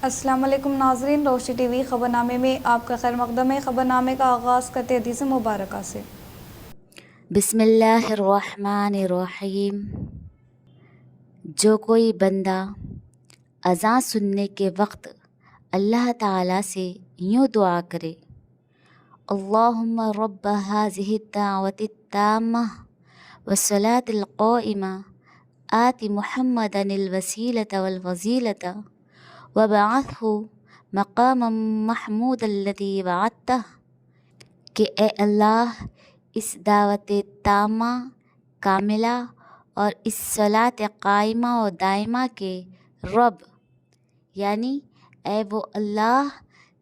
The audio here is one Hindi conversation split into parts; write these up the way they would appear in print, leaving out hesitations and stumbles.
अस्सलाम वालेकुम नाज़रीन, रोशनी टीवी ख़बरनामे में आपका खैर मक़दम है। ख़बरनामे का आगाज़ करते हदीस मुबारक से। बिस्मिल्लाहिर्रहमानिर्रहीम। जो कोई बंदा अज़ान सुनने के वक्त अल्लाह ताला से यूँ दुआ करे, अल्लाहुम्मा रब्ब हाज़िहि दावति ताम्मा वस्सलातिल क़ाइमा आति मुहम्मदनिल वसीलता वल फज़ीलता वबअथहु मक़ामम महमूदल्लज़ी वअदतह, कि ए अल्लाह, इस दावत तामा कामिला और इस सलात कायमा और दायमा के रब, यानी ए वो अल्लाह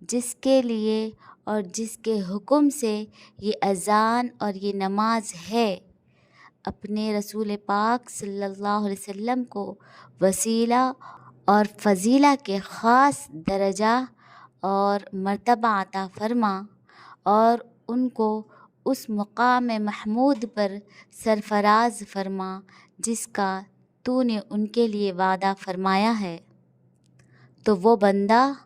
जिसके लिए और जिसके हुक्म से ये अज़ान और ये नमाज है, अपने रसूल पाक सल्लल्लाहु अलैहि वसल्लम को वसीला और फ़ज़ीला के ख़ास दर्जा और मर्तबा अता फ़रमा और उनको उस मुक़ाम महमूद पर सरफ़राज़ फ़रमा जिसका तूने उनके लिए वादा फ़रमाया है। तो वो बंदा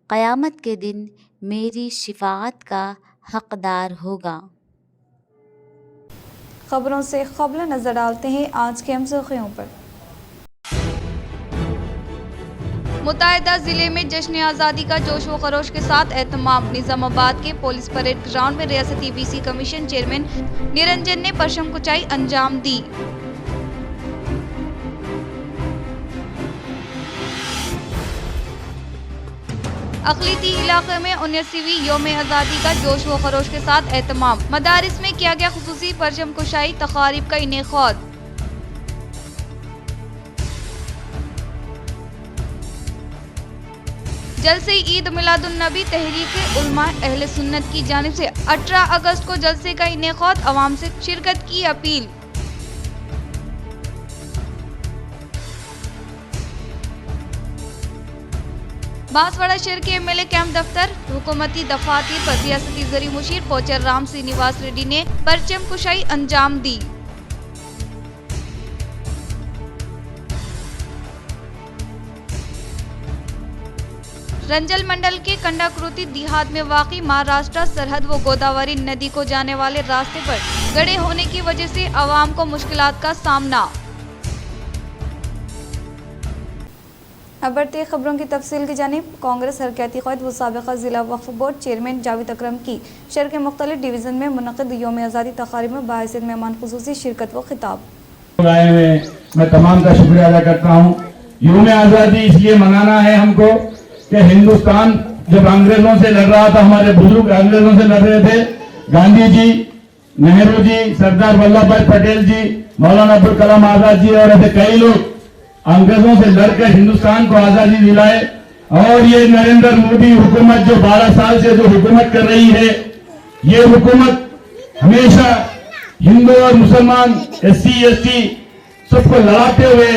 क़यामत के दिन मेरी शिफ़ाअत का हक़दार होगा। ख़बरों से क़ब्ल नज़र डालते हैं आज के अहम सुर्ख़ियों पर। मुत्तहिदा ज़िले में जश्न आज़ादी का जोश व खरोश के साथ एहतमाम। निज़ामाबाद के पुलिस परेड ग्राउंड में रियासती बीसी कमीशन चेयरमैन निरंजन ने परचम कुचाई अंजाम दी। अक़लीती इलाक़े में 19वीं यौम आज़ादी का जोश व खरोश के साथ एहतमाम। मदारिस में किया गया खुसूसी परचम कुशाई तक़ारीब का इनेक़ाद। जलसे ईद मिलादुन्नबी तहरीक उलमा अहले सुन्नत की जानिब से 18 अगस्त को जलसे का इनेक़ाद, अवाम से शिरकत की अपील। बांसवाड़ा शहर के एमएलए कैंप दफ्तर हुकूमती दफातर पर रियासती ज़री मुशीर पोचर राम श्रीनिवास रेड्डी ने परचम कुशाई अंजाम दी। रंजल मंडल के कंडाकृति देहात में वाक़ई महाराष्ट्र सरहद व गोदावरी नदी को जाने वाले रास्ते पर गड्ढे होने की वजह से आवाम को मुश्किलात का सामना। अब बढ़ते खबरों की तफसील की जानिब। कांग्रेस हरकती क़ायद व साबिक़ा ज़िला वक्फ़ बोर्ड चेयरमैन जावेद अकरम की शहर के मुख्तलिफ डिवीज़न में मुनक़िद यौम आज़ादी तक़ारीब में बाइज़्ज़त मेहमान ख़ुसूसी शिरकत व खिताब। मैं तमाम का शुक्रिया अदा करता हूँ। यौम आज़ादी इसलिए मनाना है हमको कि हिंदुस्तान जब अंग्रेजों से लड़ रहा था, हमारे बुजुर्ग अंग्रेजों से लड़ रहे थे, गांधी जी, नेहरू जी, सरदार वल्लभ भाई पटेल जी, मौलाना अब्दुल कलाम आजाद जी और ऐसे कई लोग अंग्रेजों से लड़कर हिंदुस्तान को आजादी दिलाए। और ये नरेंद्र मोदी हुकूमत जो 12 साल से जो हुकूमत कर रही है, ये हुकूमत हमेशा हिंदू और मुसलमान, SC ST सबको लड़ाते हुए,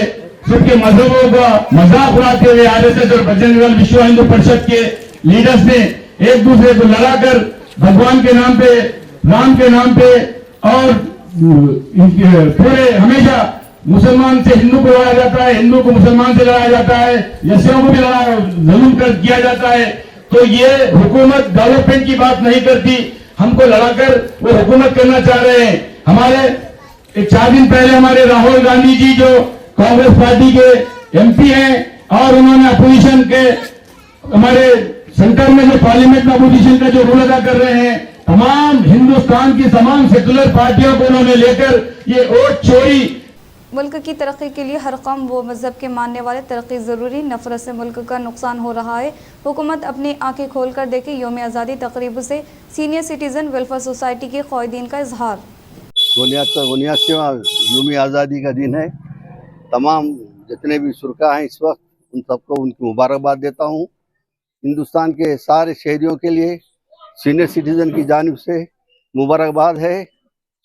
सबके मजहबों का मजाक उड़ाते हुए आरएसएस और बजरंग दल विश्व हिंदू परिषद के लीडर्स ने एक दूसरे को लड़ाकर भगवान के नाम पे, राम के नाम पे और पूरे हमेशा मुसलमान से हिंदू को लड़ाया जाता है, हिंदू को मुसलमान से लड़ाया जाता है, यसियों को भी जुल्म कर किया जाता है। तो ये हुकूमत डेवलपमेंट की बात नहीं करती, हमको लड़ाकर वो हुकूमत करना चाह रहे हैं। हमारे 4 दिन पहले हमारे राहुल गांधी जी जो कांग्रेस पार्टी के MP हैं और उन्होंने अपोजिशन के हमारे सेंटर में जो पार्लियामेंट में अपोजिशन का जो रोल अदा कर रहे हैं, तमाम हिंदुस्तान की तमाम सेकुलर पार्टियों को उन्होंने लेकर ये वोट चोरी। मुल्क की तरक्की के लिए हर कौम व मज़हब के मानने वाले तरक्की ज़रूरी, नफरत से मुल्क का नुकसान हो रहा है। हुकूमत अपनी आंखें खोल कर देखे। यौम आज़ादी तकरीब से सीनियर सिटीज़न वेलफेयर सोसाइटी के क़ायदीन का इजहार। 79वां यौम आज़ादी का दिन है। तमाम जितने भी शुरका हैं इस वक्त, उन सबको उनकी मुबारकबाद देता हूँ। हिंदुस्तान के सारे शहरियों के लिए सीनियर सिटीज़न की जानिब से मुबारकबाद है।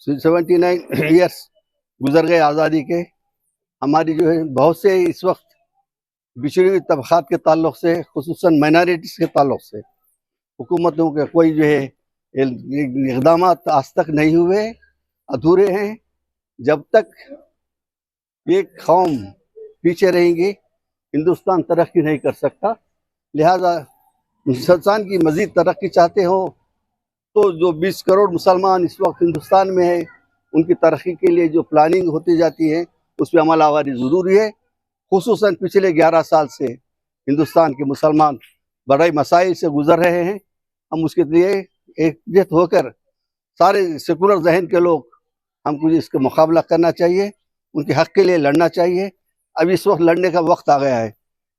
79 ईयर्स गुजर गए आज़ादी के। हमारी जो है बहुत से इस वक्त बिछड़ी हुई तबक़ात के ताल्लुक़ से, खुसूसन माइनॉरिटीज़ के ताल्लुक़ से हुकूमतों के कोई जो है इक़दाम आज तक नहीं हुए, अधूरे हैं। जब तक एक कौम पीछे रहेंगी, हिंदुस्तान तरक्की नहीं कर सकता। लिहाजा हिंदुस्तान की मज़ीद तरक्की चाहते हो तो जो 20 करोड़ मुसलमान इस वक्त हिंदुस्तान में है, उनकी तरक्की के लिए जो प्लानिंग होती जाती है उस पर अमल आवारी ज़रूरी है। खुसूसन पिछले 11 साल से हिंदुस्तान के मुसलमान बड़े मसाइल से गुजर रहे हैं। हम उसके लिए एकजुट होकर सारे सेकुलर जहन के लोग हमको इसका मुकाबला करना चाहिए, उनके हक़ के लिए लड़ना चाहिए। अब इस वक्त लड़ने का वक्त आ गया है।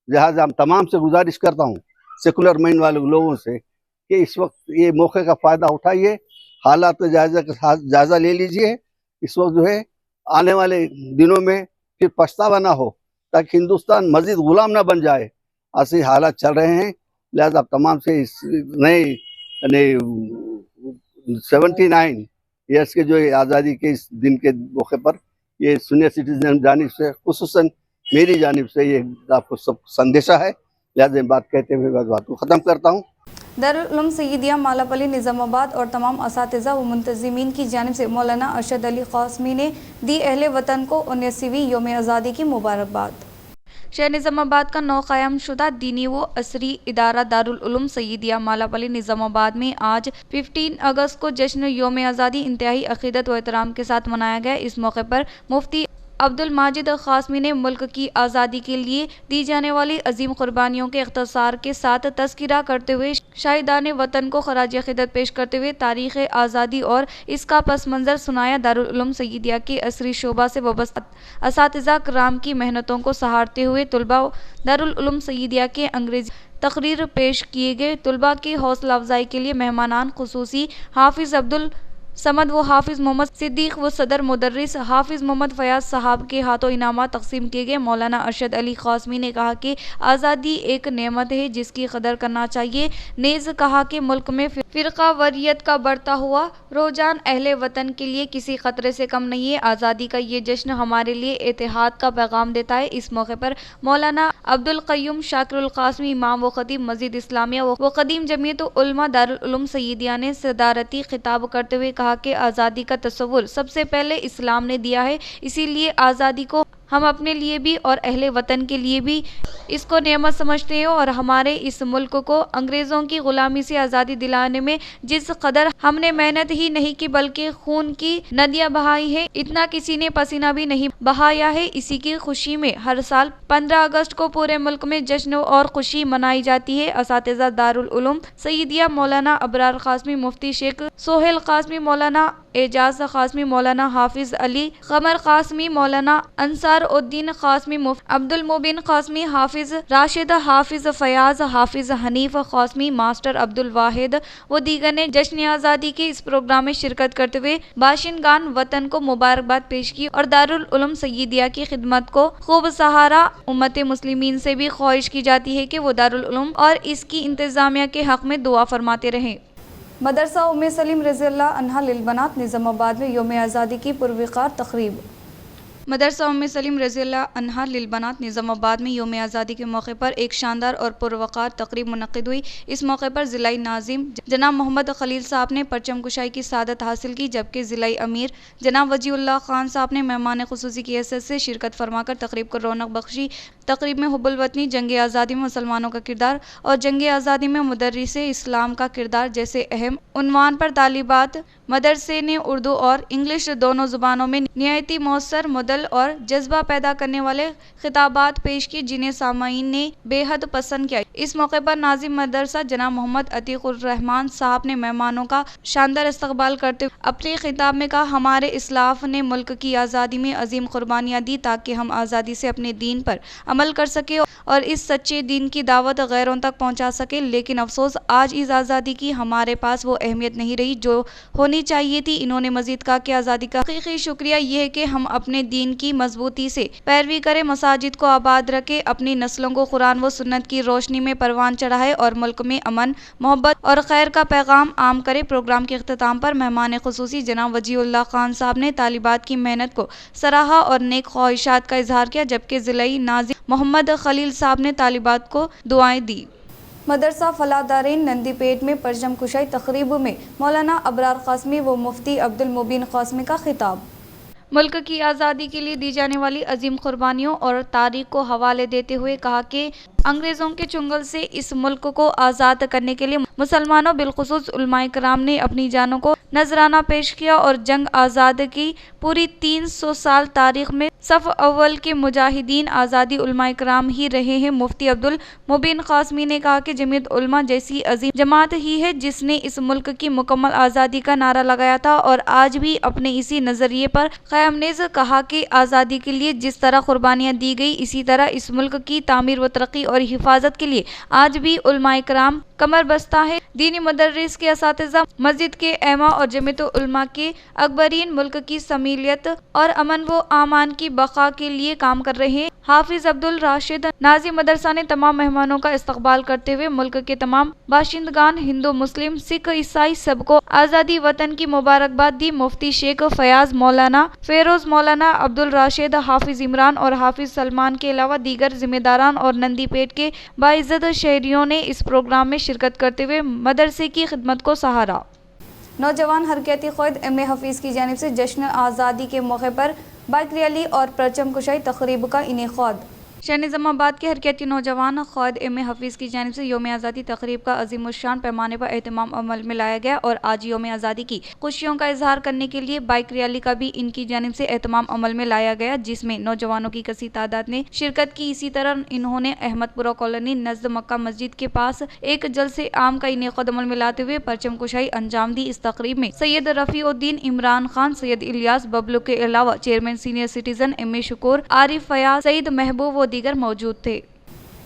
लिहाजा हम तमाम से गुजारिश करता हूँ सेकुलर माइंड वाले लोगों से कि इस वक्त ये मौके का फ़ायदा उठाइए, हालात का जायज़ा ले लीजिए। इस वक्त जो है आने वाले दिनों में फिर पछतावा ना हो, ताकि हिंदुस्तान मज़ीद ग़ुलाम ना बन जाए। ऐसे हालात चल रहे हैं। लिहाजा तमाम से इस नए 79 ईयर्स के जो आज़ादी के इस दिन के मौके पर ये सीनियर सिटीजन जानिब से खुसूसन मेरी जानिब से ये आपको सब संदेशा है। लिहाजा बात कहते हुए बात को ख़त्म करता हूँ। दारुल उलूम सैयदिया मालापली निज़ामाबाद और तमाम असातिज़ा व मुंतज़िमीन की जानिब से मौलाना अरशद अली क़ासमी ने दी अहले वतन को 19वीं यौम आज़ादी की मुबारकबाद। शहर निज़ामाबाद का नौ क़याम शुदा दीनी व असरी इदारा दारुल उलूम सैयदिया मालापली निज़ामाबाद में आज 15 अगस्त को जश्न यौम आज़ादी इंतहाई अक़ीदत व एहतराम के साथ मनाया गया। इस मौके पर मुफ्ती अब्दुल माजिद क़ासमी ने मुल्क की आज़ादी के लिए दी जाने वाली अजीम कुर्बानियों के इख्तिसार के साथ तज़किरा करते हुए शाहिदान वतन को ख़राज अक़ीदत पेश करते हुए तारीख़ आज़ादी और इसका पस मंज़र सुनाया। दारुल उलूम सैयदिया के असरी शोबा से वबस्ता असातिज़ा कराम की मेहनतों को सहारते हुए तलबा दारुल उलूम सैयदिया के अंग्रेज़ी तकरीर पेश किए गए। तलबा की हौसला अफजाई के लिए मेहमानान खुसूसी हाफिज़ अब्दुल समद व हाफिज़ मोहम्मद सिद्दीक़ व सदर मुदर्रिस हाफिज़ मोहम्मद फ़याज़ साहब के हाथों इनामात तकसीम किए गए। मौलाना अरशद अली क़ासमी ने कहा कि आज़ादी एक नेमत है जिसकी कदर करना चाहिए। नेज़ कहा कि मुल्क में फ़िरका वरियत का बढ़ता हुआ रुझान अहले वतन के लिए किसी ख़तरे से कम नहीं है। आज़ादी का ये जश्न हमारे लिए इत्तेहाद का पैगाम देता है। इस मौके पर मौलाना अब्दुल क़य्यूम शाकिरुल क़ासमी इमाम व ख़तीब मस्जिद इस्लामिया व क़दीम जमीयत उलमा दारुल उलूम सैयदिया ने सदारती खिताब करते हुए कहा कि आज़ादी का तस्वुर सबसे पहले इस्लाम ने दिया है, इसीलिए आज़ादी को हम अपने लिए भी और अहले वतन के लिए भी इसको नेमत समझते हैं और हमारे इस मुल्क को अंग्रेज़ों की ग़ुलामी से आज़ादी दिलाने में जिस कदर हमने मेहनत ही नहीं की बल्कि खून की नदियाँ बहाई है, इतना किसी ने पसीना भी नहीं बहाया है। इसी की खुशी में हर साल 15 अगस्त को पूरे मुल्क में जश्न और खुशी मनाई जाती है। असातिज़ा दारुल उलूम सैयदिया मौलाना अबरार क़ासमी, मुफ्ती शेख सोहेल क़ासमी, मौलाना एजाज क़ासमी, मौलाना हाफिज़ अली क़मर क़ासमी, मौलाना अंसार उद्दीन क़ासमी, मुफ्ती अब्दुल मुबीन क़ासमी, हाफिज़ राशिद, हाफिज़ फ़याज़, हाफिज़ हनीफ क़ासमी, मास्टर अब्दुल वाहिद व दीगर ने जश्न आज़ादी के इस प्रोग्राम में शिरकत करते हुए बाशिंदगान वतन को मुबारकबाद पेश की और दारुल उलूम सैयदिया की खिदमत को खूब सहारा। उम्मत मुस्लिमीन से भी ख्वाहिश की जाती है कि वो दारुल उलूम और इसकी इंतज़ामिया के हक़ में दुआ फरमाते रहें। मदरसा उम्मे सलीम रज़ियल्लाहु अन्हा लिलबनात निज़ामाबाद में यौम आज़ादी की पुरवक़ार तक़रीब। मदरसा उम्मे सलीम रज़ियल्लाहु अन्हा लिलबनात निज़ामाबाद में यौम आज़ादी के मौके पर एक शानदार और पुरवक़ार तक़रीब मुनक़्क़िद हुई। इस मौके पर ज़िलाई नाज़िम जनाब मोहम्मद ख़लील साहब ने परचम कुशाई की सआदत हासिल की, जबकि ज़िलाई अमीर जनाब वजीउल्लाह ख़ान साहब ने मेहमान ख़ुसूसी की हैसियत से शिरकत फरमाकर तक़रीब को रौनक बख्शी। तक़रीब में हुब्बुल वतनी, जंग आज़ादी में मुसलमानों का किरदार और जंग आज़ादी में मुदर्रिसे इस्लाम का किरदार जैसे अहम उन्वान पर तालिबात मदरसे ने उर्दू और इंग्लिश दोनों ज़ुबानों में निहायती मौसर, मुदल और जज्बा पैदा करने वाले खिताबात पेश किए, जिन्हें सामाईन ने बेहद पसंद किया। इस मौके पर नाज़िम मदरसा जनाब मोहम्मद अतीकुर रहमान साहब ने मेहमानों का शानदार इस्तकबाल करते हुए अपने खिताब में कहा, हमारे इस्लाफ ने मुल्क की आज़ादी में अजीम कुर्बानियाँ दी ताकि हम आज़ादी से अपने दीन पर अमल कर सके और इस सच्चे दीन की दावत गैरों तक पहुँचा सके। लेकिन अफसोस आज इस आज़ादी की हमारे पास वो अहमियत नहीं रही जो होनी चाहिए थी। इन्होंने मजीद कहा कि आज़ादी का हकीकी शुक्रिया ये है कि हम अपने दीन की मजबूती से पैरवी करें, मसाजिद को आबाद रखें, अपनी नस्लों को कुरान व सुन्नत की रोशनी में परवान चढ़ाए और मुल्क में अमन, मोहब्बत और खैर का पैगाम आम करे। प्रोग्राम के अख्तिताम पर मेहमान खुसूसी जनाब वजीउल्लाह खान साहब ने तालिबात की मेहनत को सराहा और नेक ख्वाहिशात का इजहार किया, जबकि ज़िलाई नाज़िम मोहम्मद खलील साहब ने तालिबात को दुआएं दी। मदरसा फलादारीन नंदीपेट में परचम कुशाई तक़रीब में मौलाना अबरार क़ासमी व मुफ्ती अब्दुल मुबीन क़ासमी का खिताब। मुल्क की आज़ादी के लिए दी जाने वाली अजीम कुर्बानियों और तारीख को हवाले देते हुए कहा कि अंग्रेजों के चुंगल से इस मुल्क को आज़ाद करने के लिए मुसलमानों बिलखुसूस उलमाए कराम ने अपनी जानों को नजराना पेश किया और जंग आज़ाद की पूरी 300 साल तारीख में सफ अव्वल के मुजाहिदीन आज़ादी उलमाए कराम ही रहे हैं। मुफ्ती अब्दुल मुबीन कासमी ने कहा कि जमीयत उलमा जैसी अजीम जमात ही है जिसने इस मुल्क की मुकम्मल आज़ादी का नारा लगाया था और आज भी अपने इसी नज़रिए पर कायम। नेज़ कहा कि आज़ादी के लिए जिस तरह कुर्बानियाँ दी गई इसी तरह इस मुल्क की तामीर व तरक्की और हिफाजत के लिए आज भी उलमाए कराम कमर बस्ता है। दीनी मदरस के असातिज़ा, मस्जिद के ऐमा और जमीयत उलमा के अकबरीन मुल्क की समीलियत और अमन व आमान की बका के लिए काम कर रहे हैं। हाफिज अब्दुल राशिद नाजी मदरसा ने तमाम मेहमानों का इस्तकबाल करते हुए मुल्क के तमाम बाशिंदगान हिंदू मुस्लिम सिख ईसाई सबको आज़ादी वतन की मुबारकबाद दी। मुफ्ती शेख फयाज मौलाना फेरोज मौलाना अब्दुल राशिद, हाफिज इमरान और हाफिज सलमान के अलावा दीगर जिम्मेदारान और नंदीपेट के बाइज्जत शहरियों ने इस प्रोग्राम में शिरकत करते हुए मदरसे की खिदमत को सहारा। नौजवान हरकती क़ायद एम.ए. हफीज़ की जानिब से जश्न आज़ादी के मौके पर बाइक रैली और परचम कुशाई तक़रीब का इनेक़ाद। शहर निज़ामाबाद के हरकती नौजवान क़ायद एम.ए. हफीज़ की जानिब से योम आज़ादी तक़रीब का अज़ीमुश्शान पैमाने पर एहतमाम अमल में लाया गया और आज योम आज़ादी की खुशियों का इजहार करने के लिए बाइक रैली का भी इनकी जानिब से एहतमाम अमल में लाया गया, जिसमें नौजवानों की कसी तादाद ने शिरकत की। इसी तरह इन्होंने अहमदपुरा कॉलोनी नज़द मक्का मस्जिद के पास एक जलसे आम का इनेक़ाद अमल में लाते हुए परचम कुशाई अंजाम दी। इस तक़रीब में सैयद रफ़ीउद्दीन, इमरान खान, सैयद इलियास बबलू के अलावा chairman senior citizen M A. Shukoor, Arif Fayaz, Saeed Mehboob व दीगर मौजूद थे।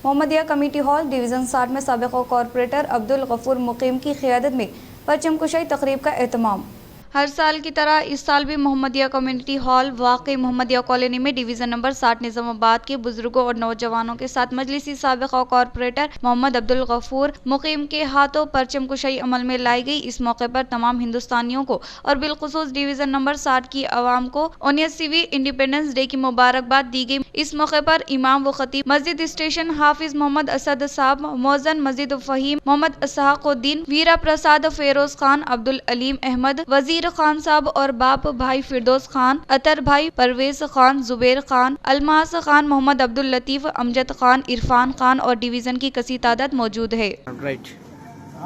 मोहम्मदिया कमेटी हॉल डिवीज़न 60 में साबिक़ कॉरपोरेटर अब्दुल गफूर मुकीम की क़ियादत में परचम कुशाई तक़रीब का एहतमाम। हर साल की तरह इस साल भी मोहम्मदिया कम्युनिटी हॉल वाक़ई मोहम्मदिया कॉलोनी में डिवीज़न नंबर 60 निज़ामाबाद के बुजुर्गों और नौजवानों के साथ मजलिसी साबिक़ कॉरपोरेटर मोहम्मद अब्दुल गफूर मुकीम के हाथों परचम कुशाई अमल में लाई गई। इस मौके पर तमाम हिंदुस्तानियों को और बिलखुसूस डिवीज़न नंबर 60 की आवाम को 79वीं इंडिपेंडेंस डे की मुबारकबाद दी गई। इस मौके पर इमाम व खतीब मस्जिद स्टेशन हाफिज मोहम्मद असद साहब, मौज़न मस्जिद फ़हीम मोहम्मद इसहाक़ुद्दीन, वीरा प्रसाद, फेरोज खान, अब्दुल अलीम अहमद, वजीर खान साहब और बाप भाई फिरदौस खान, अतर भाई, परवेज खान, जुबैर खान, अलमास खान, मोहम्मद अब्दुल लतीफ़, अमजद खान, इरफान खान और डिवीज़न की कसी तादाद मौजूद है।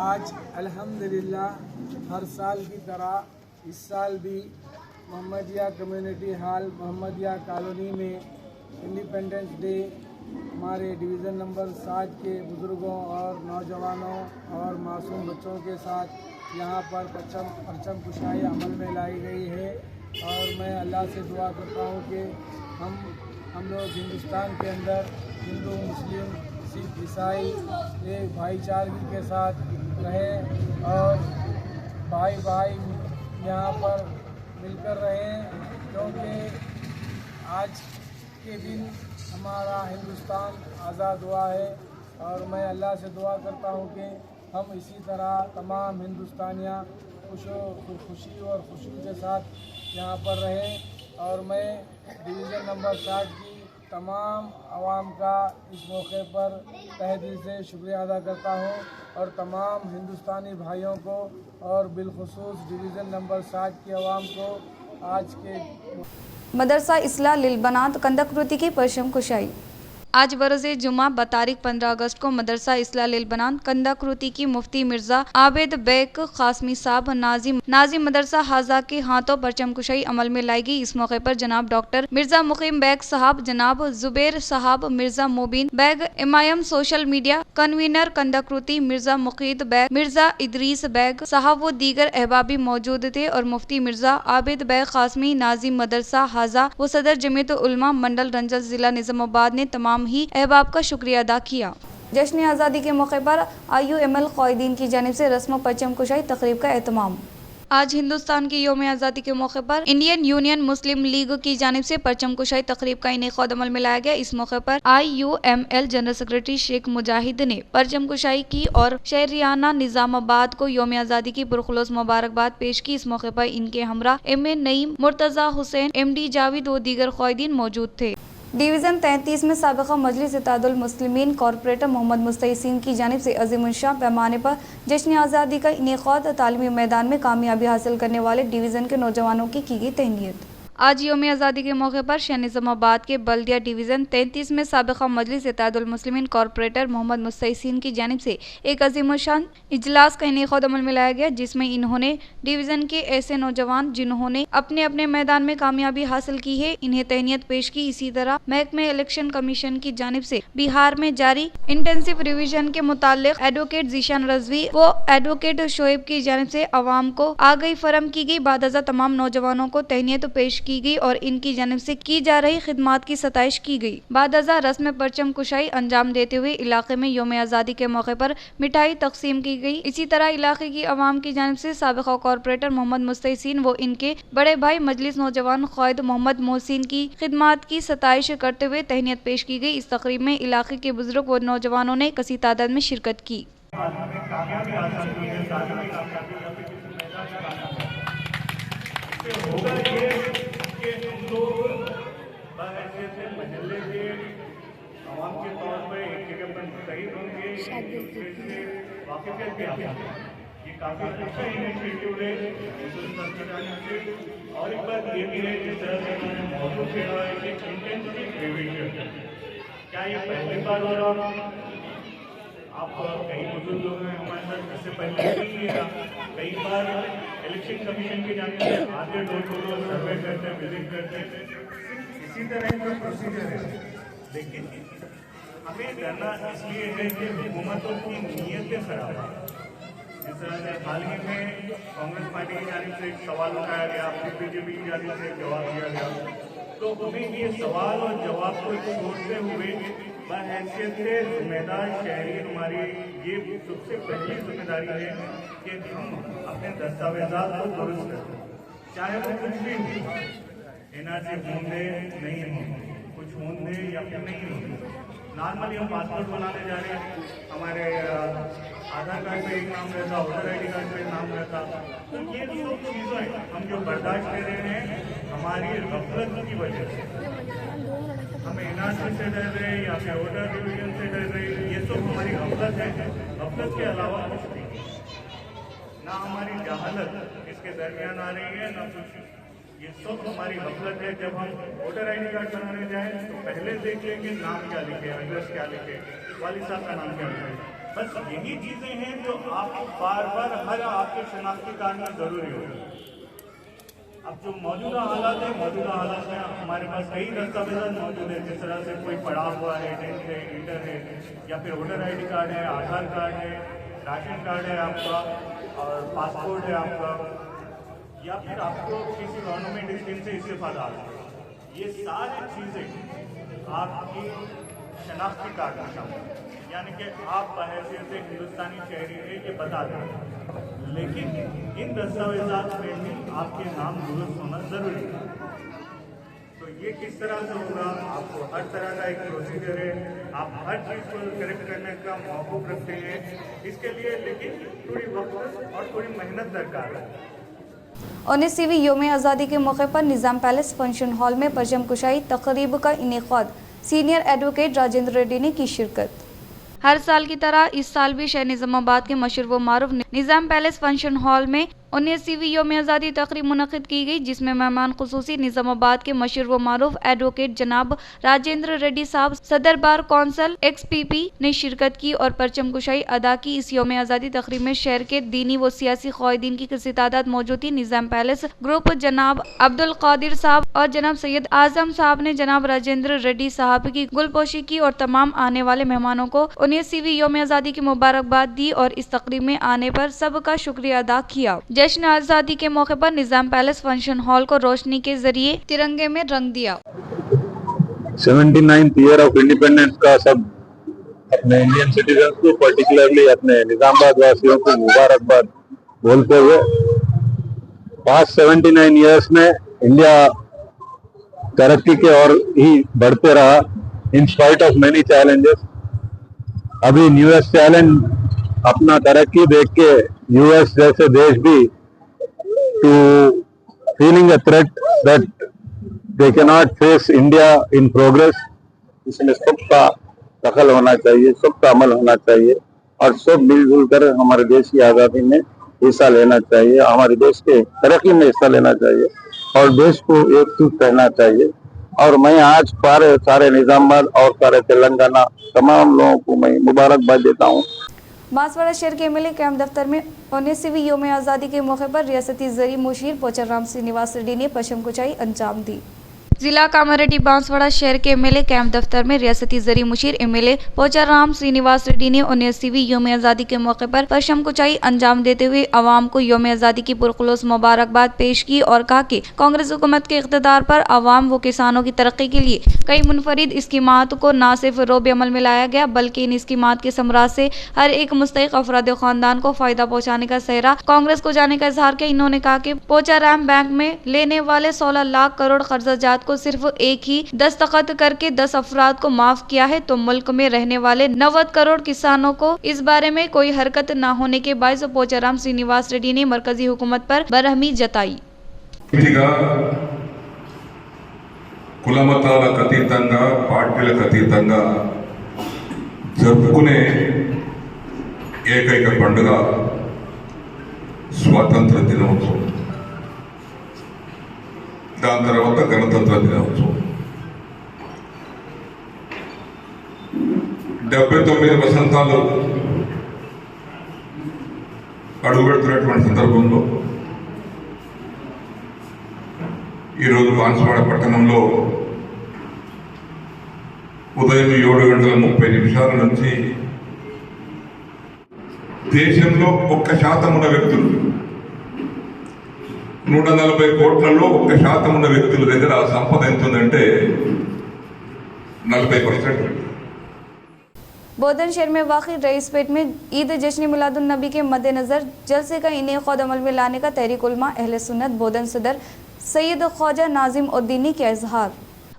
आज अल्हम्दुलिल्लाह हर साल की तरह इस साल भी Mohammadia community hall Mohammadia colony में इंडिपेंडेंस डे हमारे डिवीज़न नंबर 60 के बुज़ुर्गों और नौजवानों और मासूम बच्चों के साथ यहाँ पर परचम कुशाई अमल में लाई गई है। और मैं अल्लाह से दुआ करता हूँ कि हम लोग हिंदुस्तान के अंदर हिंदू, मुस्लिम, सिख, ईसाई एक भाईचारगी के साथ रहें और भाई भाई यहाँ पर मिलकर रहें, क्योंकि आज के दिन हमारा हिंदुस्तान आज़ाद हुआ है। और मैं अल्लाह से दुआ करता हूँ कि हम इसी तरह तमाम हिंदुस्तानियाँ खुशी और खुशी के साथ यहाँ पर रहें। और मैं डिवीज़न नंबर 60 की तमाम आवाम का इस मौके पर तहे दिल से शुक्रिया अदा करता हूँ और तमाम हिंदुस्तानी भाइयों को और बिलखुसूस डिवीज़न नंबर 60 की आवाम को आज के मदरसा इस्लाह लिल बनात कंदकृति की परचम कुशाई। आज बरोज़े जुमा बतारीख 15 अगस्त को मदरसा इस्लाह लिल बनात कंदाकृति की मुफ्ती मिर्ज़ा आबिद बेग कासमी साहब नाजी मदरसा हाजा के हाथों परचम कुशाई अमल में लाई गई। इस मौके पर जनाब डॉक्टर मिर्ज़ा मुकीम बैग साहब, जनाब जुबैर साहब, मिर्ज़ा मुबीन बैग इमाम social media convener Kandakurthi, Mirza Muqeed Baig, Mirza Idrees Baig साहब व दीगर अहबाबी मौजूद थे। और मुफ्ती मिर्ज़ा आबिद बैग कासमी नाजी मदरसा हाजा व सदर जमीयत उलमा मंडल रंजल जिला निज़ामाबाद ने तमाम ही अहबाब का शुक्रिया अदा किया। जश्न आज़ादी के मौके पर IUML क़ायदीन की जानिब से रस्म परचम कुशाई तक़रीब का एहतमाम। आज हिंदुस्तान की योम आज़ादी के मौके पर इंडियन यूनियन मुस्लिम लीग की जानिब से परचम कुशाई तक़रीब का इनेक़ाद अमल में लाया गया। इस मौके पर IUML जनरल सेक्रेटरी शेख मुजाहिद ने परचम कुशाई की और शहरियाना निज़ामाबाद को योम आज़ादी की पुरखुलूस मुबारकबाद पेश की। इस मौके पर इनके हमरा M.A. नईम, मुर्तज़ा हुसैन, MD जावेद व दीगर क़ायदीन मौजूद थे। डिवीज़न 33 में साबिक़ा मजलिस इत्तेहादुल मुस्लिमीन कॉरपोरेटर मोहम्मद मुस्तैसीन की जानिब से अज़ीमुश्शान पैमाने पर जश्न आज़ादी का इनेक़ाद तालीमी मैदान में कामयाबी हासिल करने वाले डिवीज़न के नौजवानों की गई तहनीत। आज यौम आज़ादी के मौके पर शहर निज़ामाबाद के बल्दिया डिवीज़न 33 में साबिक़ा मजलिस इत्तेहादुल मुस्लिमीन कॉरपोरेटर मोहम्मद मुस्तैसीन की जानिब से एक अज़ीमुश्शान इजलास का इनेक़ाद अमल में लाया गया, जिसमें इन्होंने डिवीज़न के ऐसे नौजवान जिन्होंने अपने अपने मैदान में कामयाबी हासिल की है, इन्हें तहनीत पेश की। इसी तरह महकमे इलेक्शन कमीशन की जानिब से बिहार में जारी इंटेंसिव रिवीजन के मुतालिक एडवोकेट जीशान रजवी व एडवोकेट शोएब की जानिब से अवाम को आगाही फराहम की गई। बादअज़ा तमाम नौजवानों को तहनीत पेश की गई और इनकी जानिब से की जा रही खिदमात की सताइश की गई। बादअज़ा रस्म परचम कुशाई अंजाम देते हुए इलाके में यौम आज़ादी के मौके पर मिठाई तकसीम की गई। इसी तरह इलाके की अवाम की जानिब से साबिक़ा कॉरपोरेटर मोहम्मद मुस्तैसीन व इनके बड़े भाई मजलिस नौजवान क़ायद मोहम्मद मोहसिन की खिदमात की सताइश करते हुए तहनीत पेश की गई। इस तकरीब में इलाके के बुजुर्ग व नौजवानों ने कसी तादाद में शिरकत की। आवाम के तौर पर एक जगह पर मुस्तैद होंगे, एक दूसरे से वाकिफियत भी आती है। ये काफ़ी अच्छा इनिशिएटिव है हिंदुस्तान की जानिब से। और एक बात ये भी है, जिस तरह से उन्होंने मौजूद किया है कि इंटेंसिव रिवीजन, क्या ये पहली बार हो रहा है? आप कई बुजुर्ग लोग हैं हमारे साथ, इससे पहले भी कई बार इलेक्शन कमीशन की जानिब से आगे डोर टू डोर सर्वे करते हैं, विजिट करते हैं, इसी तरह का प्रोसीजर है। लेकिन हमें डरना इसलिए है कि हुकूमतों की नीयतें खराब है। जिस तरह से हाल ही में कांग्रेस पार्टी की जानिब से एक सवाल उठाया गया, फिर बीजेपी की जानिब से जवाब दिया गया, तो हमें ये सवाल और जवाब को छोड़ते हुए बहैसियत से जिम्मेदार शहरी हमारी ये सबसे पहली जिम्मेदारी है कि हम अपने दस्तावेजात को दुरुस्त करें, चाहे वो कुछ भी हो, एनआरसी होंगे नहीं होंगे, कुछ होंगे या फिर नहीं होंगे। नॉर्मली हम पासपोर्ट बनाने जा रहे हैं, हमारे आधार कार्ड पे एक नाम रहता, वोटर ID कार्ड पे एक नाम रहता, तो ये सब चीज़ें हम जो बर्दाश्त कर रहे हैं हमारी गफलत की वजह से। हम एनआरसी से डर रहे या फिर वोटर डिवीजन से डर रहे, ये सब हमारी गफलत है। गफलत के अलावा कुछ नहीं, ना हमारी जहालत इसके दरमियान आ रही है, ना कुछ। ये सब हमारी गफलत है। जब हम वोटर ID कार्ड बनाने जाएं तो पहले देख लेंगे नाम क्या लिखे, एड्रेस क्या लिखे, वालिद साहब का नाम क्या लिखे। बस यही चीज़ें हैं जो आप बार बार हर आपके शनाख्ती कार्ड में ज़रूरी होगी। अब जो मौजूदा हालात है, मौजूदा हालात में हमारे पास कई दस्तावेज़ मौजूद है, जिस तरह से कोई पड़ा हुआ है, 10th है, इंटर है, या फिर वोटर ID कार्ड है, आधार कार्ड है, राशन कार्ड है आपका, और पासपोर्ट है आपका, या फिर आपको किसी गवर्नमेंट स्कीम से इस्तीफा है। ये सारी चीज़ें आपकी शनाख्ती कार्ड में शामिल है, यानी कि आप बहैसियत से हिंदुस्तानी शहरी है ये बता दें। लेकिन इन दस्तावेजात में भी आपके नाम दुरुस्त होना ज़रूरी है। तो ये किस तरह से होगा? आपको हर तरह का एक प्रोसीजर है, आप हर चीज़ को करेक्ट करने का मौक़ूफ़ रखते हैं इसके लिए, लेकिन थोड़ी वक्त और थोड़ी मेहनत दरकार है। 19वीं यौम आज़ादी के मौके पर निज़ाम पैलेस फंक्शन हॉल में परचम कुशाई तकरीब का इनेक़ाद, सीनियर एडवोकेट राजेंद्र रेड्डी ने की शिरकत। हर साल की तरह इस साल भी शहर निज़ामाबाद के मशहूर व मारूफ निज़ाम पैलेस फंक्शन हॉल में 19वीं यौम आज़ादी तकरीब मुनक़िद की गई, जिसमें मेहमान ख़ुसूसी निज़ामाबाद के मशहूर व मारूफ एडवोकेट जनाब राजेंद्र रेड्डी साहब, सदर बार कौंसल XPP ने शिरकत की और परचम कुशाई अदा की। इस यौम आज़ादी तकरीब में शहर के दीनी व सियासी क़ायदीन की किसी तादाद मौजूद थी। निज़ाम पैलेस ग्रुप जनाब अब्दुल कादिर साहब और जनाब सैयद आजम साहब ने जनाब राजेंद्र रेड्डी साहब की गुलपोशी की और तमाम आने वाले मेहमानों को 19वीं यौम आज़ादी की मुबारकबाद दी और इस तकरीब में आने पर सबका शुक्रिया अदा किया। जश्न आज़ादी के मौके पर निज़ाम पैलेस फंक्शन हॉल को रोशनी के जरिए तिरंगे में रंग दिया। 79th ईयर ऑफ इंडिपेंडेंस का सब अपने इंडियन सिटीजन को, पर्टिकुलरली अपने निजामाबाद वासियों को मुबारकबाद बोलते हुए, पास्ट 79 ईयर्स में इंडिया तरक्की के और ही बढ़ते रहा in spite of many challenges. अभी न्यूएस्ट चैलेंज अपना तरक्की देख के यूएस जैसे देश भी to feeling a threat that they cannot face India in progress, इसमें सबका दखल होना चाहिए, सबका अमल होना चाहिए और सब मिलजुल कर हमारे देश की आज़ादी में हिस्सा लेना चाहिए, हमारे देश के तरक्की में हिस्सा लेना चाहिए और देश को एकजुट करना चाहिए। और मैं आज सारे निजामाबाद और सारे तेलंगाना तमाम लोगों को मैं मुबारकबाद देता हूँ। बांसवाड़ा शहर के एमएलए कैंप दफ्तर में 19वीं योम आज़ादी के मौके पर रियासती ज़री मुशीर पोचाराम श्रीनिवास रेड्डी ने पशम कुचाई अंजाम दी। जिला कामारेड्डी बांसवाड़ा शहर के एमएलए कैंप दफ्तर में रियासती ज़री मुशीर एमएलए पोचाराम श्रीनिवास रेड्डी ने 19वीं योम आज़ादी के मौके पर पशम कुचाई अंजाम देते हुए आवाम को योम आज़ादी की पुरखुलूस मुबारकबाद पेश की और कहा कि कांग्रेस हुकूमत के इक़्तिदार पर आवाम व किसानों की तरक्की के लिए कई मुनफरिद स्कीमात को न सिर्फ रोब अमल में लाया गया बल्कि इन स्कीमात के समराज से हर एक मुस्तहिक अफराद ख़ानदान को फ़ायदा पहुँचाने का सेहरा कांग्रेस को जाने का इजहार किया। इन्होंने कहा कि पोचाराम बैंक में लेने वाले 16 लाख करोड़ कर्जात को सिर्फ एक ही दस्तखत करके 10 अफराद को माफ किया है तो मुल्क में रहने वाले 90 करोड़ किसानों को इस बारे में कोई हरकत न होने के बायस पोचाराम श्रीनिवास रेड्डी ने मरकजी हुकूमत पर बरहमी जताई। కులమతాలకు అతీతంగా పార్టీలకు అతీతంగా జరుపుకునే ఏకైక పండుగ స్వాతంత్ర దినోత్సవం, దాని తర్వాత గణతంత్ర దినోత్సవం। 79 వసంతాలు అడుగుపెడుతున్నటువంటి సందర్భంలో ఈరోజు బాన్సువాడ పట్టణంలో ఉదయం 7:30 నుంచి దేశంలో 1% ఉన్న వ్యక్తులు 140 కోట్లలో 1% ఉన్న వ్యక్తుల దగ్గర సంపద ఎంత ఉందంటే 40%। बोधन शहर में वाक़ई रईसपेट में ईद जश्न मिलादुन नबी के मद्देनज़र जलसे का इनेक़ाद अमल में लाने का तहरीक उलमा अहले सुन्नत बोधन सदर सैयद ख्वाजा नाजिम उद्दीन ने किया इजहार।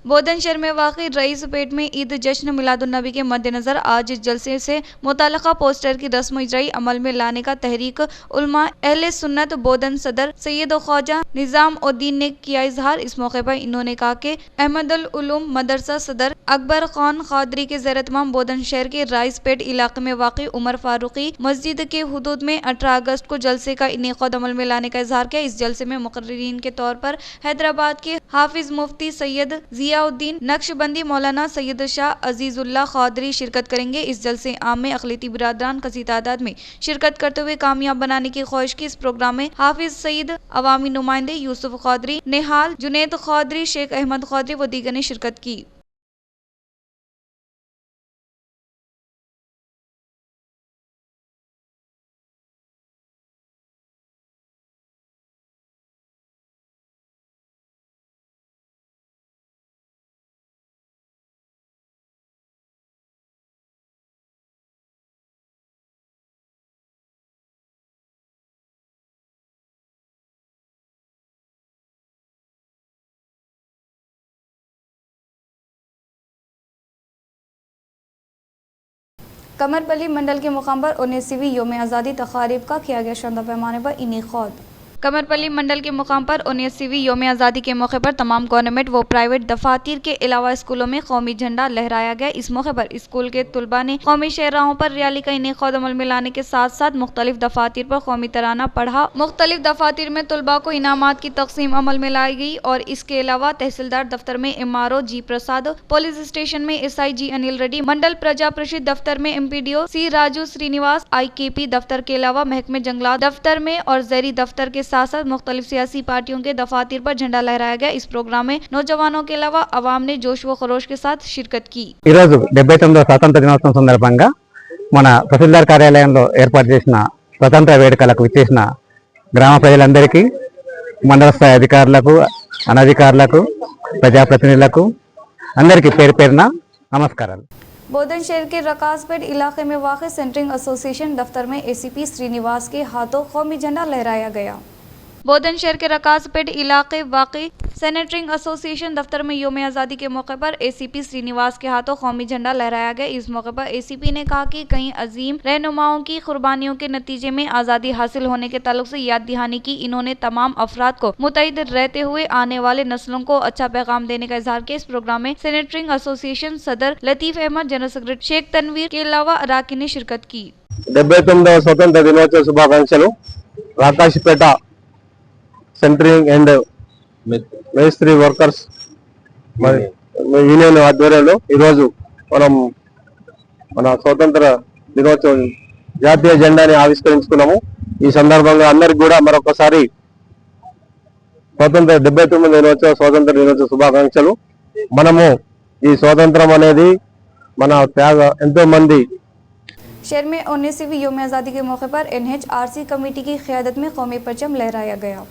बोधन शहर में वाक़ई रईसपेट में ईद जश्न मिलादुन्नबी के मद्देनज़र आज जलसे से मुताल्लिक़ा पोस्टर की रस्म इजराई अमल में लाने का तहरीक उलमा अहले सुन्नत बोधन सदर सैयद ख्वाजा निज़ाम उद्दीन ने किया इजहार। इस मौके पर इन्होंने कहा कि अहमदुल उलूम मदरसा सदर अकबर खान क़ादरी के ज़ेर-ए-तमाम बोधन शहर के राइसपेट इलाके में वाक़ई उमर फारूकी मस्जिद के हुदूद में 18 अगस्त को जलसे का इनेक़ाद अमल में लाने का इजहार किया। इस जलसे में मुक़र्रिरीन के तौर पर हैदराबाद के हाफिज मुफ्ती सैयद जियाउद्दीन नक्शबंदी मौलाना सैयद शाह अजीजुल्लाह क़ादरी शिरकत करेंगे। इस जलसे आम में अक़लियती बिरादरान कसी तादाद में शिरकत करते हुए कामयाब बनाने की ख्वाहिश की। इस प्रोग्राम में हाफिज सईद अवामी नुमाइंदे यूसुफ क़ादरी, नेहाल, जुनैद क़ादरी, शेख अहमद क़ादरी व दीगर ने शिरकत की। कमरपल्ली मंडल के मुकाम पर 19वीं योम आज़ादी तक़ारीब का किया गया शानदार पैमाने पर इनेक़ाद। कमरपल्ली मंडल के मुकाम पर 19वीं योम आज़ादी के मौके पर तमाम गवर्नमेंट व प्राइवेट दफातर के अलावा स्कूलों में कौमी झंडा लहराया गया। इस मौके पर स्कूल के तलबा ने कौमी शाहराहों पर रैली का इनेक़ाद अमल में लाने के साथ साथ मुख्तलिफ दफातर पर कौमी तराना पढ़ा। मुख्तलिफ दफातर में तलबा को इनामात की तकसीम अमल में लाई गई और इसके अलावा तहसीलदार दफ्तर में MRO जी प्रसाद, पुलिस स्टेशन में SIG अनिल रेड्डी, मंडल प्रजा परिषद दफ्तर में MPDO C Raju Srinivas, IKP दफ्तर के अलावा महकमे जंगलात दफ्तर में और ज़ेरी दफ्तर के साथ साथ मुख्तलिफ सियासी पार्टियों के दफातर पर झंडा लहराया गया। इस प्रोग्राम में नौजवानों के अलावा अवाम ने जोश व खरोश के साथ शिरकत की। 79వ స్వాతంత్ర దినోత్సవం సందర్భంగా మన తహసీల్దార్ కార్యాలయంలో ఏర్పాటు చేసిన స్వతంత్ర వేడుకలకు విచ్చేసిన గ్రామ ప్రజలందరికీ, మండల స్థాయి అధికారులకు, అనధికారులకు, ప్రజాప్రతినిధులకు అందరికీ పేరు పేరున నమస్కారాలు। बोधन शहर के रकासपेट इलाके में वाक़ सेंटरिंग एसोसिएशन दफ्तर में ACP श्रीनिवास के हाथों कौमी झंडा लहराया गया। बोधन शहर के रकासपेट इलाके वाक़ई सेनेटरिंग एसोसिएशन दफ्तर में योम आज़ादी के मौके पर ACP श्रीनिवास के हाथों कौमी झंडा लहराया गया। इस मौके पर ACP ने कहा कि कई अजीम रहनुमाओं की कुर्बानियों के नतीजे में आज़ादी हासिल होने के ताल्लुक से याद दहानी की। इन्होंने तमाम अफराद को मुतहिद रहते हुए आने वाले नस्लों को अच्छा पैगाम देने का इजहार किया। इस प्रोग्राम में सेनेटरिंग एसोसिएशन सदर लतीफ़ अहमद, जनरल सेक्रेटरी शेख तनवीर के अलावा अराकीन ने शिरकत की। 79వ స్వతంత్ర దినోత్సవ శుభాకాంక్షలు। రాకాశిపేట సెంటరింగ్ అండ్ మేస్త్రి వర్కర్స్ యూనియన్ ఆధ్వర్యంలో ఈరోజు మనం మన స్వాతంత్ర దినోత్సవం జాతీయ జెండాని ఆవిష్కరించుకున్నాము. ఈ సందర్భంగా అందరికి కూడా మరొకసారి స్వాతంత్ర 79వ దినోత్సవ స్వాతంత్ర దినోత్సవ శుభాకాంక్షలు. మనము ఈ స్వాతంత్రం అనేది మన త్యాగ ఎంతో మంది शहर में 19वीं योम आज़ादी के मौके पर NHRC कमेटी की क़यादत में कौमी परचम लहराया गया।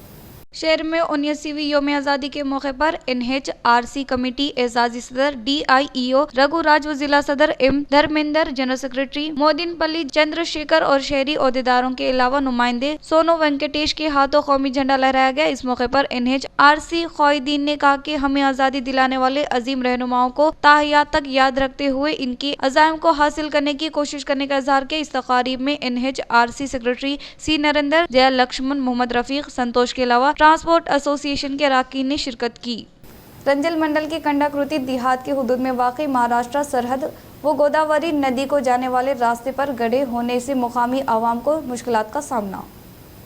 शहर में 19वीं योम आज़ादी के मौके पर NHRC कमेटी एजाजी सदर DIEO रघुराज व जिला सदर M Dharmendra, general secretary Modinpally Chandrashekar और शहरी ओहदेदारों के अलावा नुमाइंदे सोनो वेंकटेश के हाथों कौमी झंडा लहराया गया। इस मौके पर NHRC क़ायदीन ने कहा कि हमें आज़ादी दिलाने वाले अजीम रहनुमाओं को ताहयात तक याद रखते हुए इनके अज़ाइम को हासिल करने की कोशिश करने का इज़हार किया। इस तकारीब में NHRC secretary C Narendra, Jaya Laxman, Mohammed Rafiq, Santosh के अलावा ट्रांसपोर्ट एसोसिएशन के अरकान ने शिरकत की। रंजल मंडल के कंडाकृति देहात के हुदूद में वाक़ई महाराष्ट्र सरहद व गोदावरी नदी को जाने वाले रास्ते पर गड्ढे होने से मुकामी आवाम को मुश्किलात का सामना।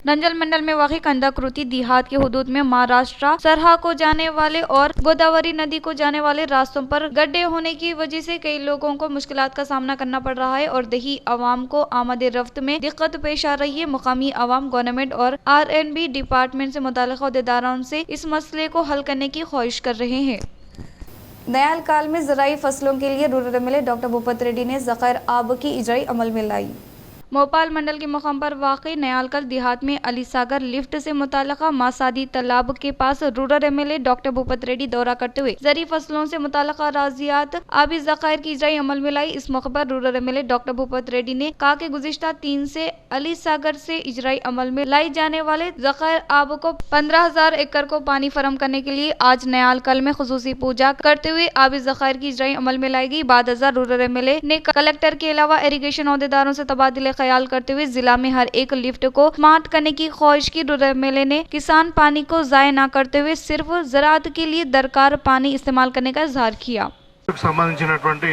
रंजल मंडल में वाक़ई कंदाकृति देहात के हुदूद में महाराष्ट्र सरहद को जाने वाले और गोदावरी नदी को जाने वाले रास्तों पर गड्ढे होने की वजह से कई लोगों को मुश्किलात का सामना करना पड़ रहा है और दही आवाम को आमद रफ्त में दिक्कत पेश आ रही है। मुकामी आवाम गवर्नमेंट और RNB डिपार्टमेंट से मुताल्लिक़ अहदेदारों से इस मसले को हल करने की ख्वाहिश कर रहे हैं। नयाल काल में ज़राई फसलों के लिए rural MLA doctor Bhupath Reddy ने ज़ख़ैर आब की इजराई अमल में लाई। मोपाल मंडल के मुकाम पर वाक़ई नयालकल देहात में अली सागर लिफ्ट से मुताल्लिक़ा मासादी तालाब के पास rural MLA doctor Bhupath Reddy दौरा करते हुए ज़री फसलों से मुताल्लिक़ा राजियात आबी ज़ख़ायर की इजराई अमल में लाई। इस मौके पर rural MLA doctor Bhupath Reddy ने कहा कि गुज़िश्ता 3 से अली सागर से इजराई अमल में लाई जाने वाले ज़ख़ायर आब को 15,000 एकड़ को पानी फराहम करने के लिए आज नयालकल में खुसूसी पूजा करते हुए आबी ज़ख़ायर की इजराई अमल में लाई गई। बाद रूरल MLA ने कलेक्टर के अलावा इरिगेशन अहदेदारों से तबादले ख्याल करते हुए जिला में हर एक लिफ्ट को स्मार्ट करने की ख्वाहिश की। रूरल MLA ने किसान पानी को ज़ाया न करते हुए सिर्फ ज़राअत के लिए दरकार पानी इस्तेमाल करने का इज़हार किया। సంబంధించినటువంటి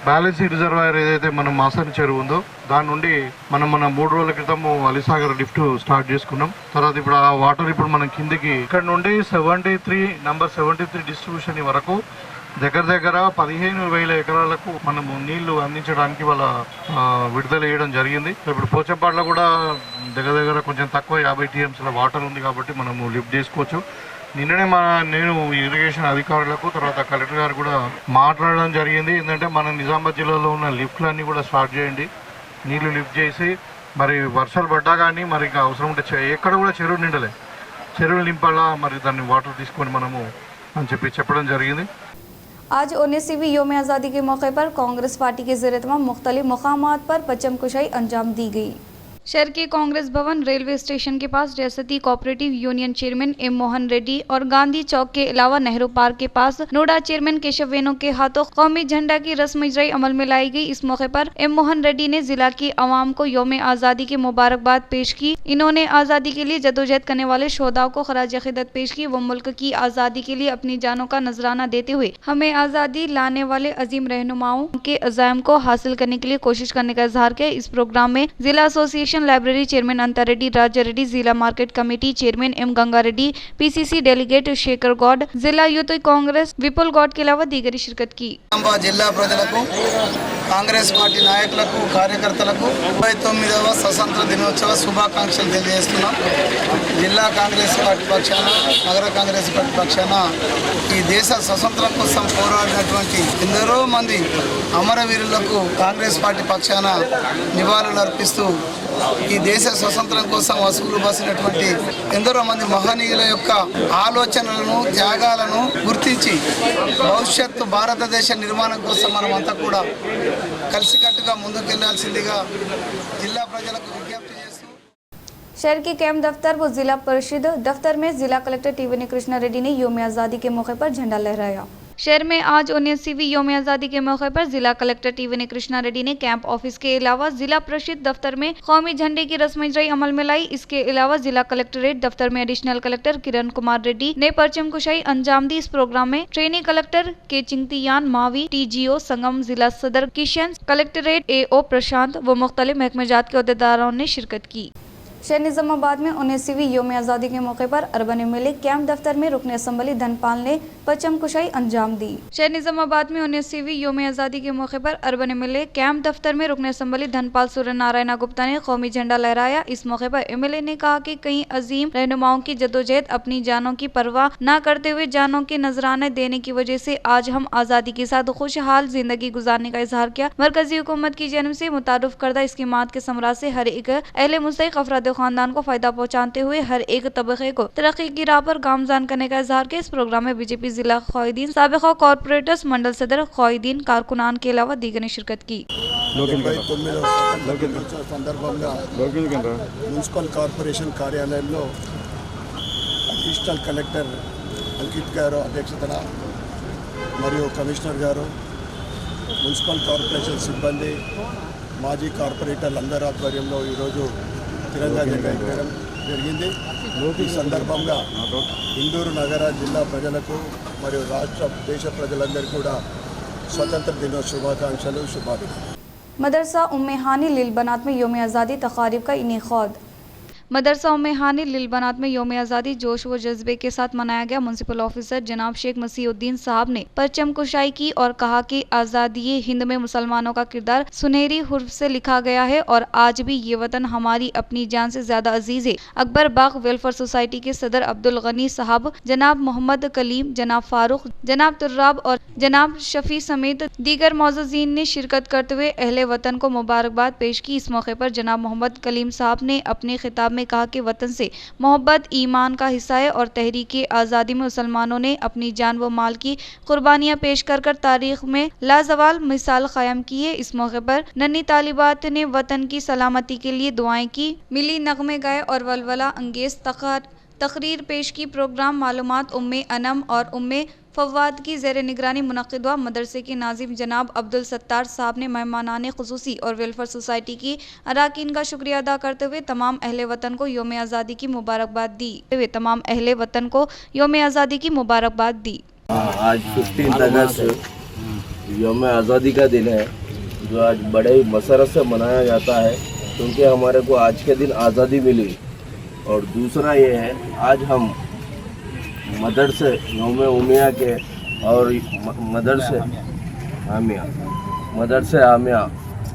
బ్యాలెన్సింగ్ రిజర్వాయర్ ఏదైతే మనం మాసన్ చెరువు ఉందో దాని నుండి మనం 3 రోజుల క్రితం అలీసాగర్ లిఫ్ట్ స్టార్ట్ చేసుకున్నాం. తర్వాత ఇప్పుడు ఆ వాటర్ ఇప్పుడు మనం కిందికి ఇక్కడ నుండి 73 డిస్ట్రిబ్యూషన్ వరకు దగ్గర 15,000 ఎకరాలకు మనము నీళ్లు అందించడానికి వాళ్ళ విడుదల చేయడం జరిగింది. ఇప్పుడు పోచంపాడులో కూడా దగ్గర కొంచెం తక్కువ 50 TMSల వాటర్ ఉంది కాబట్టి మనము లిఫ్ట్ చేసుకోవచ్చు. నిన్ననే నేను ఇరిగేషన్ అధికారులకు తర్వాత కలెక్టర్ గారు కూడా మాట్లాడడం జరిగింది. ఏంటంటే మన నిజామాబాద్ జిల్లాలో ఉన్న లిఫ్ట్లన్నీ కూడా స్టార్ట్ చేయండి, నీళ్లు లిఫ్ట్ చేసి మరి వర్షాలు పడ్డా కానీ మరి అవసరం ఉంటే ఎక్కడ కూడా చెరువు నిండలే, చెరువులు నింపాలా మరి దాన్ని వాటర్ తీసుకొని మనము అని చెప్పడం జరిగింది. आज 19वीं योम आज़ादी के मौके पर कांग्रेस पार्टी के ज़रिए मुख्तलिफ मकामात पर परचम कुशाई अंजाम दी गई। शहर के कांग्रेस भवन रेलवे स्टेशन के पास रियासती cooperative union chairman M Mohan Reddy और गांधी चौक के अलावा नेहरू पार्क के पास नोडा चेयरमैन केशव वेणु के हाथों कौमी झंडा की रस्म इजराई अमल में लाई गई। इस मौके पर M मोहन रेड्डी ने जिला की आवाम को योम आज़ादी की मुबारकबाद पेश की। इन्होंने आज़ादी के लिए जदोजहद करने वाले शोहदाओं को खराज अक़ीदत पेश की। वो मुल्क की आज़ादी के लिए अपनी जानों का नजराना देते हुए हमें आज़ादी लाने वाले अजीम रहनुमाओं के अज़ाइम को हासिल करने के लिए कोशिश करने का इज़हार किया। इस प्रोग्राम में जिला association library chairman Anta Reddy, Raja Reddy, जिला market committee chairman M Ganga Reddy, PCC delegate Shekhar Goud, जिला यूथ कांग्रेस विपुल गौड के अलावा दीगरी शिरकत की। జిల్లా ప్రజలకు కాంగ్రెస్ పార్టీ నాయకులకు కార్యకర్తలకు 29వ స్వతంత్ర దినోత్సవ శుభాకాంక్షలు తెలియజేస్తున్నాం. జిల్లా కాంగ్రెస్ పార్టీ పక్షాన, నగర కాంగ్రెస్ పార్టీ పక్షాన ఈ దేశ స్వతంత్రం కోసం పోరాడినటువంటి ఎందరో మంది అమరవీరులకు కాంగ్రెస్ పార్టీ పక్షాన నివాళులు అర్పిస్తూ ఈ దేశ స్వతంత్రం కోసం వసూలు బాసినటువంటి ఎందరో మంది మహనీయుల యొక్క ఆలోచనలను, త్యాగాలను గుర్తించి భవిష్యత్తు భారతదేశ నిర్మాణం కోసం మనం అంతా కూడా కలిసికట్టుగా ముందుకెళ్లాల్సిందిగా జిల్లా ప్రజలకు విజ్ఞప్తి చేస్తూ शहर के कैंप दफ्तर व जिला परिषद दफ्तर में जिला कलेक्टर टी.वी. कृष्णा रेड्डी ने योम आज़ादी के मौके पर झंडा लहराया। शहर में आज 19वीं योम आज़ादी के मौके पर जिला कलेक्टर टी.वी. कृष्णा रेड्डी ने कैंप ऑफिस के अलावा जिला परिषद दफ्तर में कौमी झंडे की रस्म इजराई अमल में लाई। इसके अलावा जिला कलेक्ट्रेट दफ्तर में एडिशनल कलेक्टर किरण कुमार रेड्डी ने परचम कुशाई अंजाम दी। इस प्रोग्राम में ट्रेनी कलेक्टर के चिंगतियान मावी, TGO संगम, जिला सदर किशन, कलेक्ट्रेट AO प्रशांत व मुख्तलिफ महकमेजात के अहदेदारों ने शिरकत की। शहर निजामाबाद में 19वीं योम आज़ादी के मौके पर अर्बन एमएलए कैंप दफ्तर में रुकन असम्बली धनपाल ने परचम कुशाई अंजाम दी। शहर निजामाबाद में 19वीं योम आज़ादी के मौके पर अर्बन एमएलए कैंप दफ्तर में रुकन असम्बली धनपाल सूर्य नारायण गुप्ता ने कौमी झंडा लहराया। इस मौके पर एमएलए ने कहा कि कई अजीम रहनुमाओं की जद्दोजहद अपनी जानों की परवाह न करते हुए जानों के नजराने देने की वजह से आज हम आज़ादी के साथ खुशहाल जिंदगी गुजारने का इजहार किया। मरकजी हुकूमत की जानिब से मुतारुफ करदा स्कीमात के समरा से हर एक अहले मुस्तहिक अफराद खानदान को फायदा पहुँचाते हुए हर एक तबके को तरक्की की राह पर गामजान करने का इजहार किया। इस प्रोग्राम में बीजेपी जिला ख्वाहिदीन, साबिका कॉर्पोरेटर्स, मंडल सदर, ख्वाहिदीन, कारकुनान के अलावा दीगर ने शिरकत की। మున్సిపల్ కార్పొరేషన్ కార్యాలయంలో అడిషనల్ కలెక్టర్ అంకిత్ గారు అధ్యక్షతన మరియు కమిషనర్ గారు, మున్సిపల్ కార్పొరేషన్ సిబ్బంది, మాజీ కార్పొరేటర్లు అందరి ఆధ్వర్యంలో ఈరోజు తిరంగా జెండా ఎగరడం జరిగింది. ఈ సందర్భంగా ఇందూరు నగర జిల్లా ప్రజలకు మరియు రాష్ట్ర దేశ ప్రజలందరికీ కూడా స్వతంత్ర దినోత్సవ శుభాకాంక్షలు, శుభాభినందనలు। मदरसा उम्मे हानी लिलबनात में योम आज़ादी तकारीब का इनेकाद। मदरसा उम्मे हानी लिलबनात में योम आज़ादी जोश व जज्बे के साथ मनाया गया। म्युनिसिपल ऑफिसर जनाब शेख मसीहुद्दीन साहब ने परचम कुशाई की और कहा कि आज़ादी हिंद में मुसलमानों का किरदार सुनहरी हुर्फ से लिखा गया है और आज भी ये वतन हमारी अपनी जान से ज्यादा अजीज है। अकबर बाग वेलफेयर सोसाइटी के सदर अब्दुल गनी साहब, जनाब मोहम्मद कलीम, जनाब फारूक, जनाब तुर्राब और जनाब शफी समेत दीगर मौजूदीन ने शिरकत करते हुए अहले वतन को मुबारकबाद पेश की। इस मौके पर जनाब मोहम्मद कलीम साहब ने अपने खिताब में कहा कि वतन से मोहब्बत ईमान का हिस्सा है और तहरीक आज़ादी में मुसलमानों ने अपनी जान व माल की कुर्बानियां पेश कर कर तारीख में लाजवाल मिसाल कायम की है। इस मौके पर नन्ही तालिबात ने वतन की सलामती के लिए दुआएं की, मिली नगमे गाए और वलवला अंगेज तकरीर पेश की। प्रोग्राम मालूमात उम्मे अनम और उम्मे फवाद की ज़ेर निगरानी मुनक़िद हुआ। मदरसे के नाजिम जनाब अब्दुल सत्तार साहब ने मेहमानाने ख़ुसूसी और वेलफेयर सोसाइटी की अरकान का शुक्रिया अदा करते हुए तमाम अहले वतन को योम आज़ादी की मुबारकबाद दी। आज 15 अगस्त योम आज़ादी का दिन है, जो आज बड़े मसरत से मनाया जाता है क्योंकि हमारे को आज के दिन आज़ादी मिली। और दूसरा ये है, आज हम मदरसे योम उमिया के और मदरसे आमिया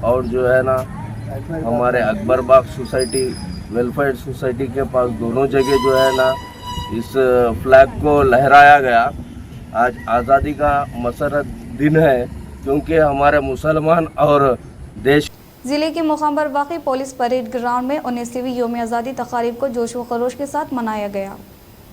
और जो है ना हमारे अकबर बाग सोसाइटी, वेलफेयर सोसाइटी के पास दोनों जगह जो है ना इस फ्लैग को लहराया गया। आज आज़ादी का मसरत दिन है क्योंकि हमारे मुसलमान और देश। जिले के मुकाम पर वाक़ई पुलिस परेड ग्राउंड में 19वीं योम आज़ादी तकारीब को जोश व खरोश के साथ मनाया गया।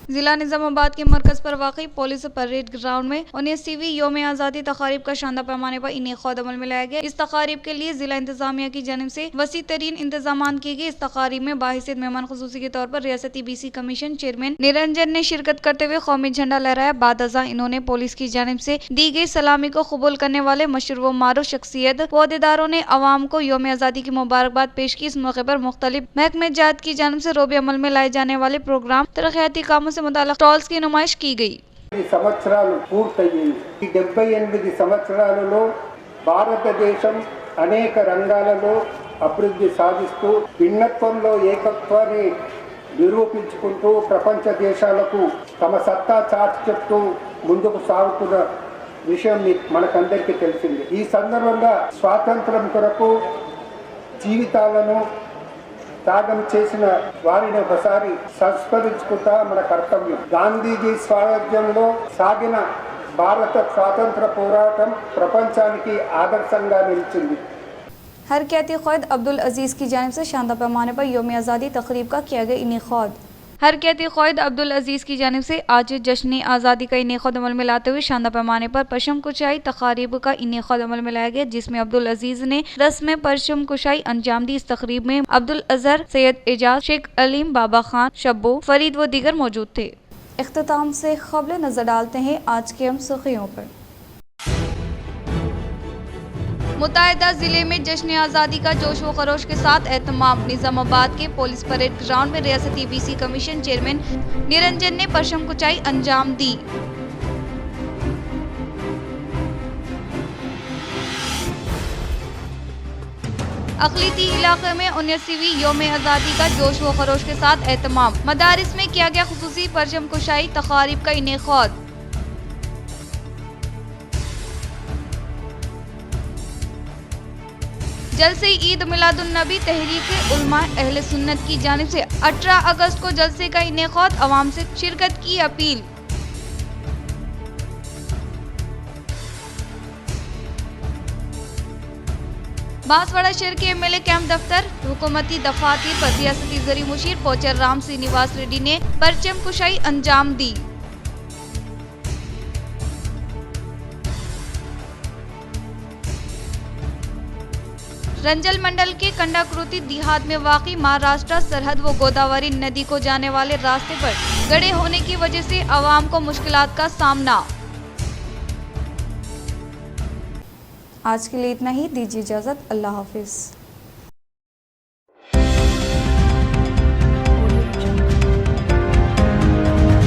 जिला निजामाबाद के मरकज पर वाक़ई पुलिस परेड ग्राउंड में 19वीं योम आज़ादी तकारीब का शानदार पैमाने पर इनेकाद अमल में लाया गया। इस तकारीब के लिए जिला इंतजामिया की जानिब से वसी तरीन इंतजाम किए गए। इस तकारीब में बाहिसियत मेहमान खुसूसी के तौर पर रियासती BC कमीशन चेयरमैन निरंजन ने शिरकत करते हुए कौमी झंडा लहराया। बाद अज़ा इन्होंने पुलिस की जानिब से दी गई सलामी को कबूल करने वाले मशहूर व मारूफ शख्सियत ओहदेदारों ने अवाम को योम आज़ादी की मुबारकबाद पेश की। इस मौके पर मुख्तलिफ महकमे जात की जानिब से रोबे अमल में लाए जाने वाले प्रोग्राम, तरक्याती कामों से मुताल्लिक़ स्टॉल्स की नुमाइश की गई। సంవత్సరాలు పూర్తయ్యింది। ఈ 78 సంవత్సరాలలో భారతదేశం అనేక రంగాలలో అభివృద్ధి సాధిస్తూ భిన్నత్వంలో ఏకత్వాన్ని నిరూపించుకుంటూ ప్రపంచ దేశాలకు తమ సత్తా చాటి చెప్తూ ముందుకు సాగుతున్న విషయం మనకందరికీ తెలిసింది। ఈ సందర్భంగా స్వాతంత్రం కొరకు జీవితాలను త్యాగం చేసిన వారిని ఒకసారి సంస్మరించుకుంటా మన కర్తవ్యం। గాంధీజీ స్వరాజ్యంలో సాగిన భారత స్వాతంత్ర పోరాటం ప్రపంచానికి ఆదర్శంగా నిలిచింది। हरकती क़ायद अब्दुल अजीज़ की जानिब से शानदार पैमाने पर योम आज़ादी तकरीब का किया गया इनेकाद। हरकती क़ायद अब्दुल अजीज़ की जानिब से आज जश्न आज़ादी का इनेकाद अमल में लाते हुए शानदार पैमाने पर परचम कुशाई तकारीब का इनेकाद अमल में लाया गया, जिसमें अब्दुल अजीज़ ने रस्म परचम कुशाई अंजाम दी। इस तकरीब में अब्दुल अजहर, सैयद एजाज, शेख अलीम, बाबा खान, शब्बो, फरीद व दीगर मौजूद थे। इख्तिताम से खबरें नजर डालते हैं आज के हम सुर्खियों पर। मुत्तहिदा जिले में जश्न आज़ादी का जोश व खरोश के साथ एहतमाम। निजामाबाद के पुलिस परेड ग्राउंड में रियासती BC कमीशन चेयरमैन निरंजन ने परचम कुशाई अंजाम दी। अक़लीती इलाके में 19वीं योम आज़ादी का जोश व खरोश के साथ एहतमाम। मदारिस में किया गया खुसूसी परचम कुशाई तक़ारीब का इनेक़ाद। जलसे ईद मिलादुन्नबी तहरीक उलमा अहले सुन्नत की जानिब से 18 अगस्त को जलसे का इनेक़ाद, अवाम से शिरकत की अपील। बांसवाड़ा शहर के एमएलए कैंप दफ्तर हुकूमती दफातर पर रियासती ज़री मुशीर पोचर राम श्रीनिवास रेड्डी ने परचम कुशाई अंजाम दी। रंजल मंडल के कंडाकृति देहात में वाक़ई महाराष्ट्र सरहद व गोदावरी नदी को जाने वाले रास्ते पर गड्ढे होने की वजह से आवाम को मुश्किलात का सामना। आज के लिए इतना ही, दीजिए इजाज़त। अल्लाह हाफिज़।